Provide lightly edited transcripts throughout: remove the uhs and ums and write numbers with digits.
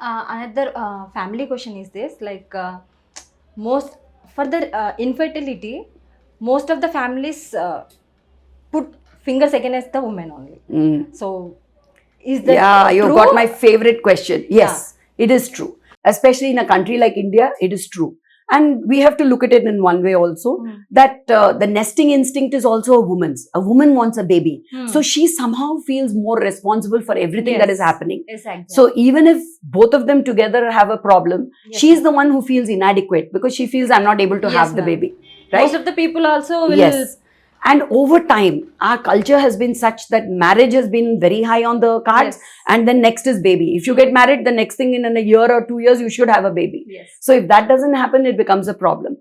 Another family question is this, like most for the infertility, most of the families put fingers against the woman only. So is that Yeah, you true? got my favorite question. Yes, Yeah. it is true. Especially in a country like India, it is true. And we have to look at it in one way also, that the nesting instinct is also a woman's. A woman wants a baby. So she somehow feels more responsible for everything that is Yes. happening. Exactly. So even if both of them together have a problem, Yes, she's ma'am. the one who feels inadequate because she feels I'm not able to Yes, have the ma'am. baby. Right? Most of the people also will. Yes. And over time, our culture has been such that marriage has been very high on the cards. Yes. And then next is baby. If you get married, the next thing in a year or 2 years, you should have a baby. Yes. So if that doesn't happen, it becomes a problem.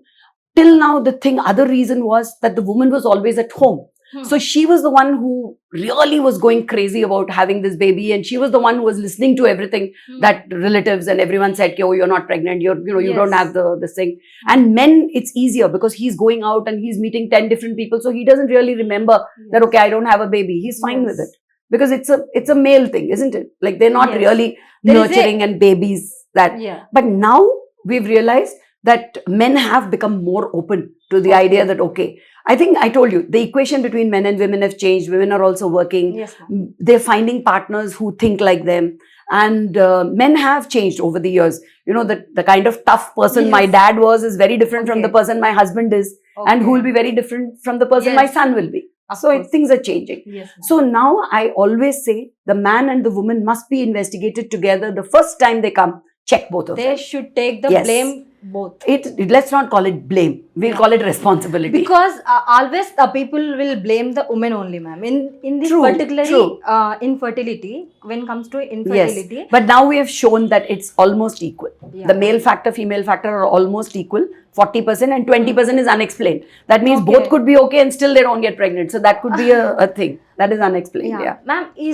Till now, the other reason was that the woman was always at home. So she was the one who really was going crazy about having this baby, and she was the one who was listening to everything that relatives and everyone said, "Oh, you're not pregnant. You don't Yes. have this thing." And men, it's easier because he's going out and he's meeting 10 different people, so he doesn't really remember that, okay, I don't have a baby. He's fine with it because it's a male thing, isn't it? Like they're not Yes. really There is nurturing and babies that. Yeah. But now we've realized that men have become more open to the idea that, okay, I think I told you the equation between men and women have changed. Women are also working. Yes, ma'am. They're finding partners who think like them. And men have changed over the years. You know, the kind of tough person my Yes. dad was is very different from the Okay. person my husband is, and who will be very different from the person my Yes. son will be. Of So course. things are changing. Yes, ma'am. So now I always say the man and the woman must be investigated together the first time they come. Check both of They them. should take the Yes. blame both. Let's not call it blame. We'll call it responsibility. Because always the people will blame the woman only, ma'am. In this True, particularly true. Infertility, when it comes to Yes, infertility, but now we have shown that it's almost equal. Yeah. The male factor, female factor are almost equal. 40% and 20% is unexplained. That means Okay. both could be okay and still they don't get pregnant. So that could be a thing. That is unexplained. Yeah. ma'am, is